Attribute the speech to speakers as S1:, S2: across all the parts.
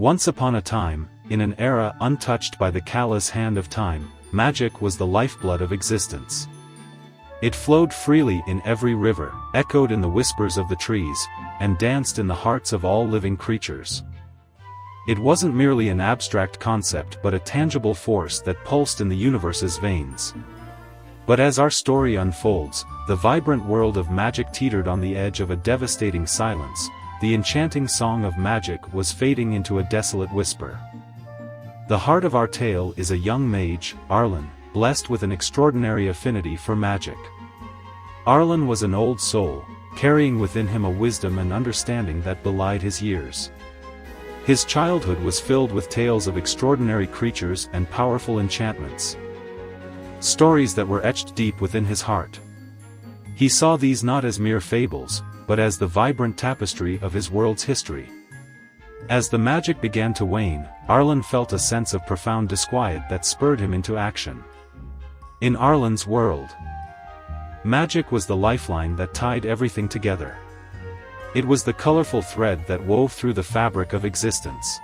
S1: Once upon a time, in an era untouched by the callous hand of time, magic was the lifeblood of existence. It flowed freely in every river, echoed in the whispers of the trees, and danced in the hearts of all living creatures. It wasn't merely an abstract concept but a tangible force that pulsed in the universe's veins. But as our story unfolds, the vibrant world of magic teetered on the edge of a devastating silence. The enchanting song of magic was fading into a desolate whisper. The heart of our tale is a young mage, Arlen, blessed with an extraordinary affinity for magic. Arlen was an old soul, carrying within him a wisdom and understanding that belied his years. His childhood was filled with tales of extraordinary creatures and powerful enchantments. Stories that were etched deep within his heart. He saw these not as mere fables, but as the vibrant tapestry of his world's history. As the magic began to wane, Arlen felt a sense of profound disquiet that spurred him into action. In Arlen's world, magic was the lifeline that tied everything together. It was the colorful thread that wove through the fabric of existence.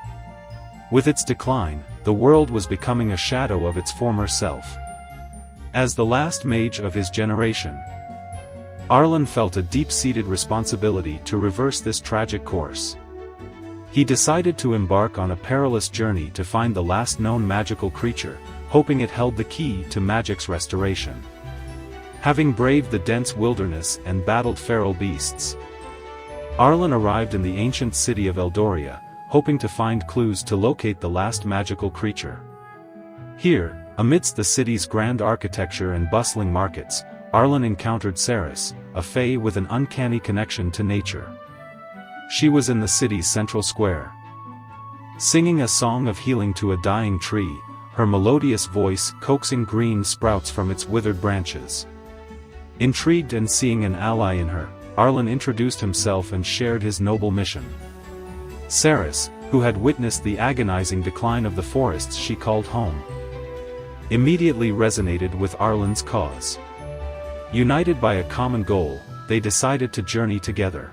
S1: With its decline, the world was becoming a shadow of its former self. As the last mage of his generation, Arlen felt a deep-seated responsibility to reverse this tragic course. He decided to embark on a perilous journey to find the last known magical creature, hoping it held the key to magic's restoration. Having braved the dense wilderness and battled feral beasts, Arlen arrived in the ancient city of Eldoria, hoping to find clues to locate the last magical creature. Here, amidst the city's grand architecture and bustling markets, Arlen encountered Cerys, a fae with an uncanny connection to nature. She was in the city's central square, singing a song of healing to a dying tree, her melodious voice coaxing green sprouts from its withered branches. Intrigued and seeing an ally in her, Arlen introduced himself and shared his noble mission. Cerys, who had witnessed the agonizing decline of the forests she called home, immediately resonated with Arlen's cause. United by a common goal, they decided to journey together.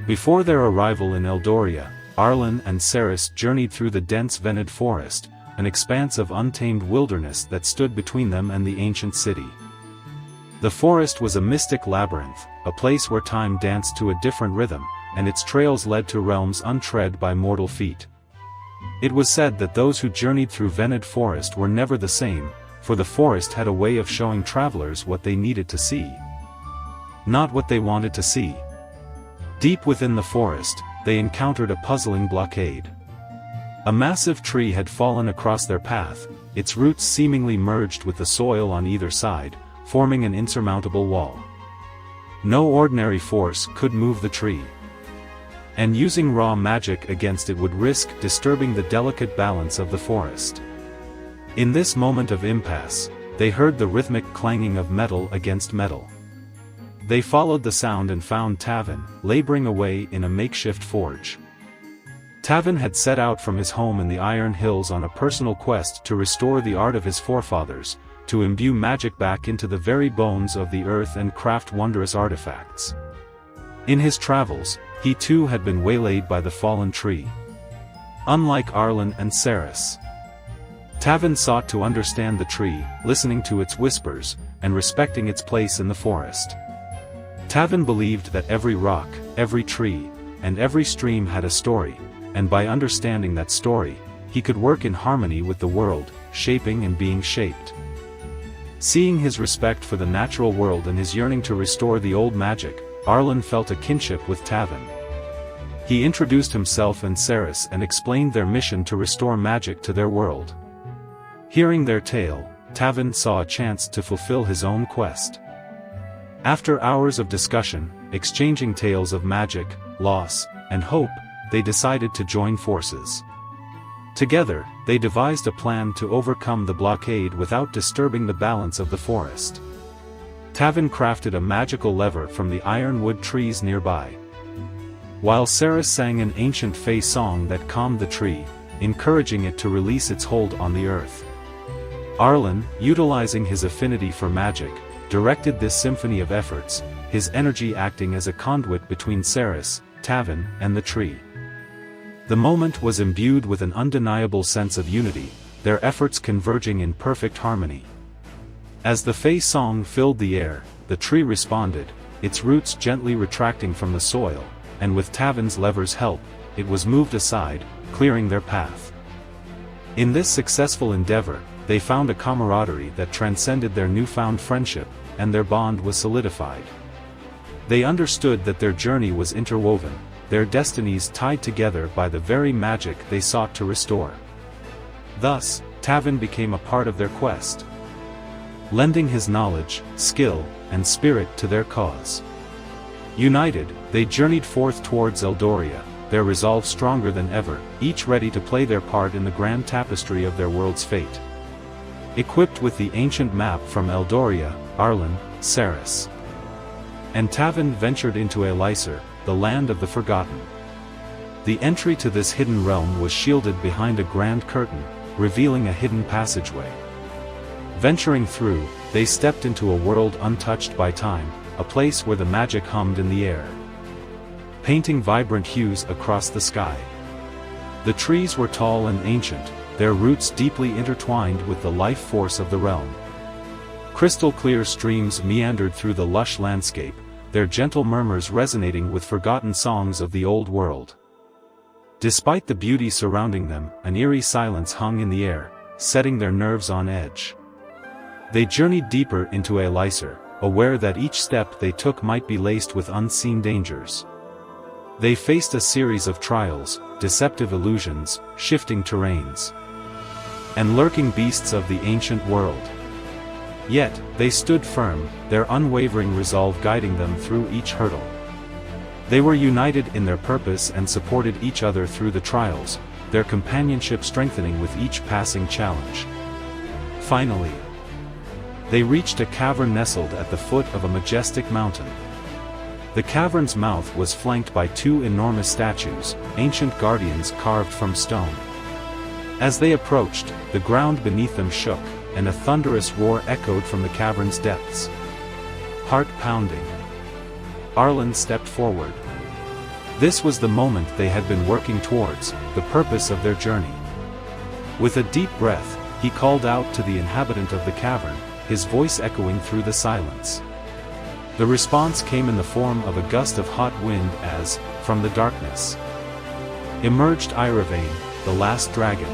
S1: Before their arrival in Eldoria, Arlen and Cerys journeyed through the dense Venid forest, an expanse of untamed wilderness that stood between them and the ancient city. The forest was a mystic labyrinth, a place where time danced to a different rhythm, and its trails led to realms untread by mortal feet. It was said that those who journeyed through Venid forest were never the same, for the forest had a way of showing travelers what they needed to see, not what they wanted to see. Deep within the forest, they encountered a puzzling blockade. A massive tree had fallen across their path, its roots seemingly merged with the soil on either side, forming an insurmountable wall. No ordinary force could move the tree, and using raw magic against it would risk disturbing the delicate balance of the forest. In this moment of impasse, they heard the rhythmic clanging of metal against metal. They followed the sound and found Tavin, laboring away in a makeshift forge. Tavin had set out from his home in the Iron Hills on a personal quest to restore the art of his forefathers, to imbue magic back into the very bones of the earth and craft wondrous artifacts. In his travels, he too had been waylaid by the fallen tree. Unlike Arlen and Cerys, Tavin sought to understand the tree, listening to its whispers, and respecting its place in the forest. Tavin believed that every rock, every tree, and every stream had a story, and by understanding that story, he could work in harmony with the world, shaping and being shaped. Seeing his respect for the natural world and his yearning to restore the old magic, Arlen felt a kinship with Tavin. He introduced himself and Cerys and explained their mission to restore magic to their world. Hearing their tale, Tavin saw a chance to fulfill his own quest. After hours of discussion, exchanging tales of magic, loss, and hope, they decided to join forces. Together, they devised a plan to overcome the blockade without disturbing the balance of the forest. Tavin crafted a magical lever from the ironwood trees nearby, while Cerys sang an ancient fae song that calmed the tree, encouraging it to release its hold on the earth. Arlen, utilizing his affinity for magic, directed this symphony of efforts, his energy acting as a conduit between Cerys, Tavin, and the tree. The moment was imbued with an undeniable sense of unity, their efforts converging in perfect harmony. As the Fey song filled the air, the tree responded, its roots gently retracting from the soil, and with Tavin's lever's help, it was moved aside, clearing their path. In this successful endeavor, they found a camaraderie that transcended their newfound friendship, and their bond was solidified. They understood that their journey was interwoven, their destinies tied together by the very magic they sought to restore. Thus, Tavin became a part of their quest, lending his knowledge, skill, and spirit to their cause. United, they journeyed forth towards Eldoria, their resolve stronger than ever, each ready to play their part in the grand tapestry of their world's fate. Equipped with the ancient map from Eldoria, Arlen, Cerys, and Tavin ventured into Elisir, the land of the forgotten. The entry to this hidden realm was shielded behind a grand curtain, revealing a hidden passageway. Venturing through, they stepped into a world untouched by time, a place where the magic hummed in the air, painting vibrant hues across the sky. The trees were tall and ancient, their roots deeply intertwined with the life force of the realm. Crystal-clear streams meandered through the lush landscape, their gentle murmurs resonating with forgotten songs of the old world. Despite the beauty surrounding them, an eerie silence hung in the air, setting their nerves on edge. They journeyed deeper into Elisir, aware that each step they took might be laced with unseen dangers. They faced a series of trials, deceptive illusions, shifting terrains, and lurking beasts of the ancient world. Yet, they stood firm, their unwavering resolve guiding them through each hurdle. They were united in their purpose and supported each other through the trials, their companionship strengthening with each passing challenge. Finally, they reached a cavern nestled at the foot of a majestic mountain. The cavern's mouth was flanked by two enormous statues, ancient guardians carved from stone. As they approached, the ground beneath them shook, and a thunderous roar echoed from the cavern's depths. Heart-pounding, Arlen stepped forward. This was the moment they had been working towards, the purpose of their journey. With a deep breath, he called out to the inhabitant of the cavern, his voice echoing through the silence. The response came in the form of a gust of hot wind as, from the darkness, emerged Iravane, the last dragon.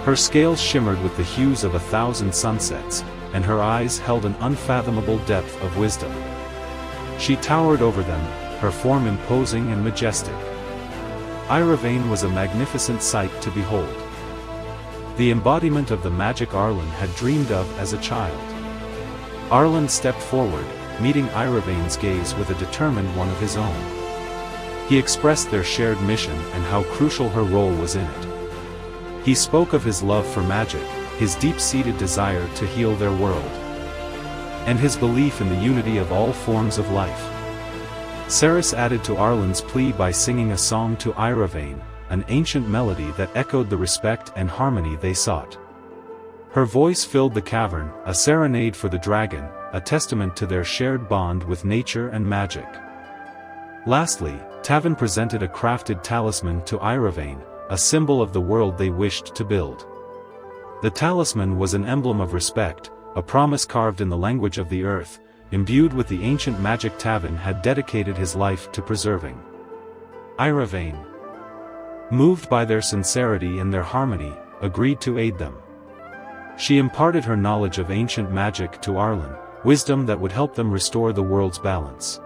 S1: Her scales shimmered with the hues of 1,000 sunsets, and her eyes held an unfathomable depth of wisdom. She towered over them, her form imposing and majestic. Iravane was a magnificent sight to behold, the embodiment of the magic Arlen had dreamed of as a child. Arlen stepped forward, meeting Iravane's gaze with a determined one of his own. He expressed their shared mission and how crucial her role was in it. He spoke of his love for magic, his deep-seated desire to heal their world, and his belief in the unity of all forms of life. Cerys added to Arlen's plea by singing a song to Iravane, an ancient melody that echoed the respect and harmony they sought. Her voice filled the cavern, a serenade for the dragon, a testament to their shared bond with nature and magic. Lastly, Tavin presented a crafted talisman to Iravane, a symbol of the world they wished to build. The talisman was an emblem of respect, a promise carved in the language of the earth, imbued with the ancient magic Tavin had dedicated his life to preserving. Iravane, moved by their sincerity and their harmony, agreed to aid them. She imparted her knowledge of ancient magic to Arlen, wisdom that would help them restore the world's balance.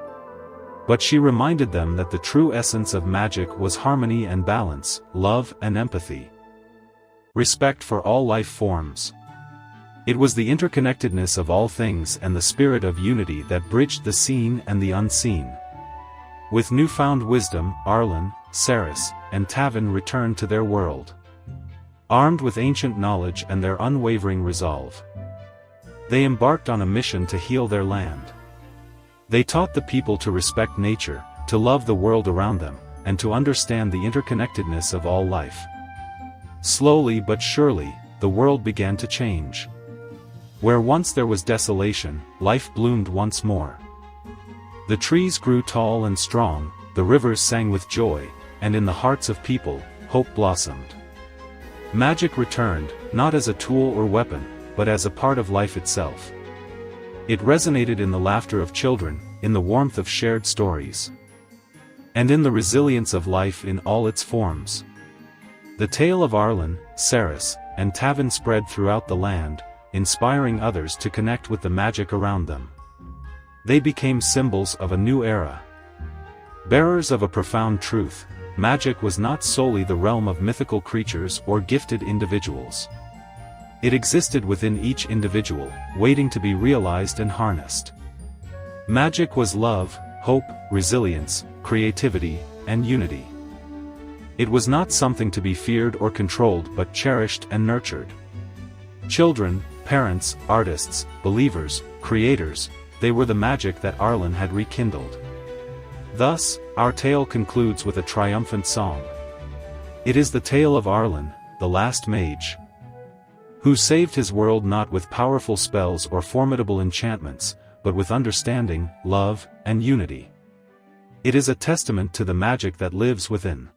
S1: But she reminded them that the true essence of magic was harmony and balance, love and empathy, respect for all life forms. It was the interconnectedness of all things and the spirit of unity that bridged the seen and the unseen. With newfound wisdom, Arlen, Cerys, and Tavin returned to their world, armed with ancient knowledge and their unwavering resolve. They embarked on a mission to heal their land. They taught the people to respect nature, to love the world around them, and to understand the interconnectedness of all life. Slowly but surely, the world began to change. Where once there was desolation, life bloomed once more. The trees grew tall and strong, the rivers sang with joy, and in the hearts of people, hope blossomed. Magic returned, not as a tool or weapon, but as a part of life itself. It resonated in the laughter of children, in the warmth of shared stories, and in the resilience of life in all its forms. The tale of Arlen, Cerys, and Tavin spread throughout the land, inspiring others to connect with the magic around them. They became symbols of a new era. Bearers of a profound truth, magic was not solely the realm of mythical creatures or gifted individuals. It existed within each individual, waiting to be realized and harnessed. Magic was love, hope, resilience, creativity, and unity. It was not something to be feared or controlled but cherished and nurtured. Children, parents, artists, believers, creators, they were the magic that Arlen had rekindled. Thus, our tale concludes with a triumphant song. It is the tale of Arlen, the last mage, who saved his world not with powerful spells or formidable enchantments, but with understanding, love, and unity. It is a testament to the magic that lives within